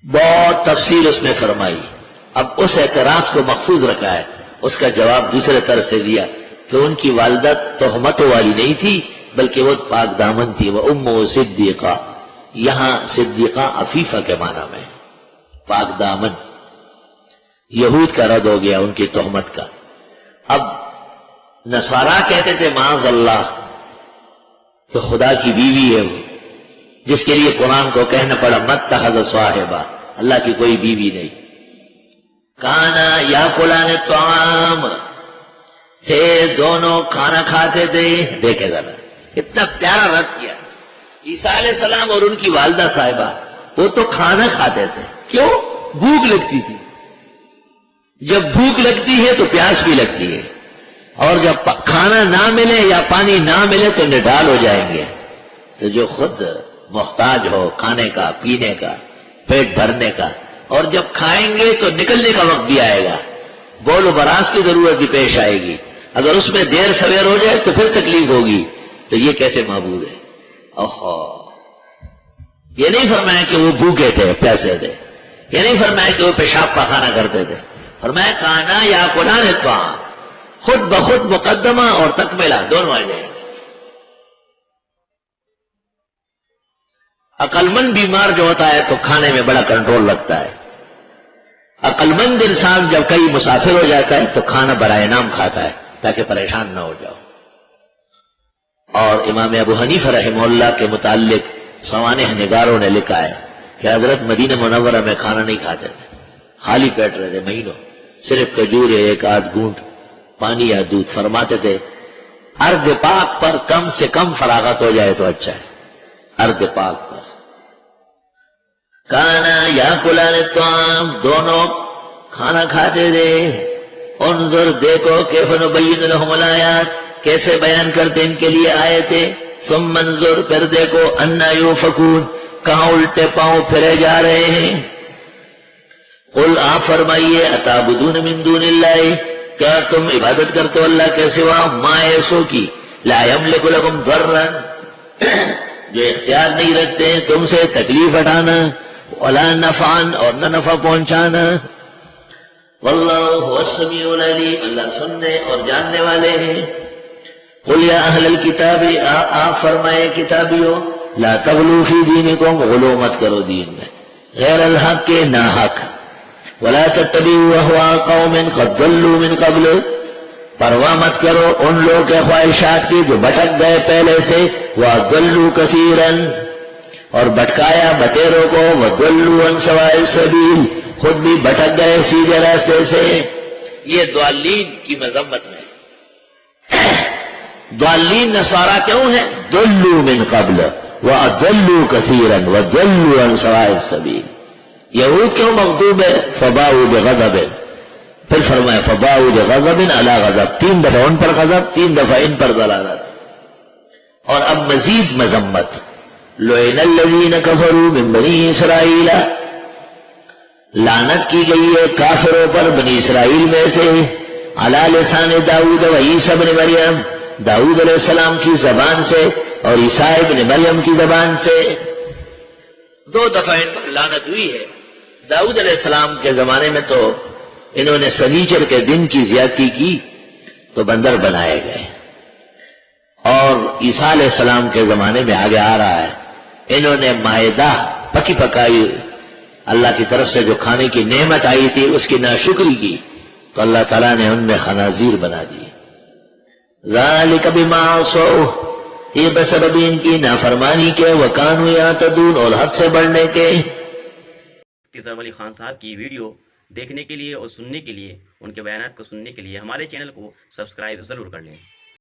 بہت تفصیل اس میں فرمائی. اب اس اعتراض کو محفوظ رکھا ہے. اس کا جواب دوسرے طرح سے دیا کہ ان کی والدہ تہمتوں والی نہیں تھی بلکہ وہ پاک دامن تھی. وہ ام صدیقہ، یہاں صدیقہ عفیفہ کے معنی میں پاک دامن. یہود کا رد ہو گیا ان کی تہمت کا. اب نصارہ کہتے تھے معاذ اللہ کہ خدا کی بیوی ہے وہ، جس کے لیے قرآن کو کہنا پڑا متخذ صاحبہ، اللہ کی کوئی بیوی نہیں. کانا یاکلان الطعام، تھے دونوں کھانا کھاتے تھے. دیکھے ذرا اتنا پیارا رد کیا. عیسیٰ علیہ السلام اور ان کی والدہ صاحبہ وہ تو کھانا کھاتے تھے. کیوں؟ بھوک لگتی تھی. جب بھوک لگتی ہے تو پیاس بھی لگتی ہے، اور جب کھانا نہ ملے یا پانی نہ ملے تو نڈال ہو جائیں گے. تو جو خود محتاج ہو کھانے کا، پینے کا، پیٹ بھرنے کا، اور جب کھائیں گے تو نکلنے کا وقت بھی آئے گا، بول و براز کی ضرورت بھی پیش آئے گی. اگر اس میں دیر سویر ہو جائے تو پھر تکلیف ہوگی. تو یہ کیسے معبود ہے؟ اوہو، یہ نہیں فرمایا کہ وہ بھوکے تھے پیسے تھے، یہ نہیں فرمایا کہ وہ پیشاب پخانہ کرتے تھے. فرمایا کانا یاکلان الطعام، خود بخود مقدمہ اور تکملہ دونوں آ جائیں. عقل مند بیمار جو ہوتا ہے تو کھانے میں بڑا کنٹرول لگتا ہے. عقل مند انسان جب کئی مسافر ہو جاتا ہے تو کھانا برائے نام کھاتا ہے تاکہ پریشان نہ ہو جاؤ. اور امام ابو حنیفہ رحمہ اللہ کے متعلق سوانح نگاروں نے لکھا ہے کہ حضرت مدینہ منورہ میں کھانا نہیں کھاتے تھے، خالی پیٹ رہتے مہینوں، صرف کھجور ایک آدھ گھونٹ پانی یا دودھ. فرماتے تھے ارض پاک پر کم سے کم فراغت ہو جائے تو اچھا ہے. ارض پاک پر کانا یاکلان الطعام، دونوں کھانا کھاتے تھے. انظر دیکھو کیف نبین لہم الآیات، کیسے بیان کرتے ان کے لیے آیتیں. ثم انظر، پھر دیکھو انا یوفکون، کہاں الٹے پاؤں پھرے جا رہے ہیں. قل آپ فرمائیے اتعبدون من دون اللہ، کیا تم عبادت کرتے ہو اللہ کے سوا ما ایسو کی لا یملک لکم ضرا، جو اختیار نہیں رکھتے ہیں تم سے تکلیف ہٹانا، ولا نفعا، اور نہ نفع پہنچانا. واللہ هو السمیع العلیم، اللہ سننے اور جاننے والے ہیں. قل یا اہل الکتاب، آپ فرمائے کتابیوں، لا تغلوا فی دینکم، غلو مت کرو دین میں غیر الحق کے ناحق. ولا تتبعوا اهواء قوم قد ضلوا من قبل، پرواہ مت کرو ان لوگوں کے خواہشات کی جو بھٹک گئے پہلے سے. وَضَلُّوا كَثِيرًا، اور بھٹکایا بتیروں کو. وَضَلُّوا عَنْ سَوَاءِ السَّبِيلِ، خود بھی بھٹک گئے سیدھے راستے سے. یہ ضالین کی مذمت میں. ضالین نصارہ کیوں ہیں؟ ضلوا من قبل وَأَضَلُّوا كَثِيرًا وَضَلُّوا عَنْ سَوَاءِ السَّبِيلِ. یہود کیوں مغضوب ہے؟ فَبَاءُوا بِغَضَبٍ، پھر فرمایا فَبَاءُوا بِغَضَبٍ عَلَىٰ غَضَبٍ، 3 دفعہ ان پر غضب، 3 دفعہ ان پر ضلالت. اور اب مزید مذمت. لُعِنَ الَّذِينَ كَفَرُوا مِن بَنِي إِسْرَائِيلَ، لعنت کی گئی ہے کافروں پر بنی اسرائیل میں سے. عَلَىٰ لِسَانِ داؤد وعیسیٰ ابن مریم، داؤد علیہ السلام کی زبان سے اور عیسیٰ ابن مریم کی زبان سے. 2 دفعہ ان پر لعنت ہوئی ہے. داؤد علیہ السلام کے زمانے میں تو انہوں نے سنیچر کے دن کی زیادتی کی تو بندر بنائے گئے. اور عیسیٰ علیہ السلام کے زمانے میں آگے آ رہا ہے، انہوں نے مائدہ پکی پکائی اللہ کی طرف سے جو کھانے کی نعمت آئی تھی اس کی ناشکری کی تو اللہ تعالیٰ نے ان میں خنازیر بنا دی. ذالک بما عصوا، یہ بسبب ان کی نافرمانی کے. وکانوا یعتدون، اور حد سے بڑھنے کے. اظہار علی خان صاحب کی ویڈیو دیکھنے کے لیے اور سننے کے لیے، ان کے بیانات کو سننے کے لیے ہمارے چینل کو سبسکرائب ضرور کر لیں.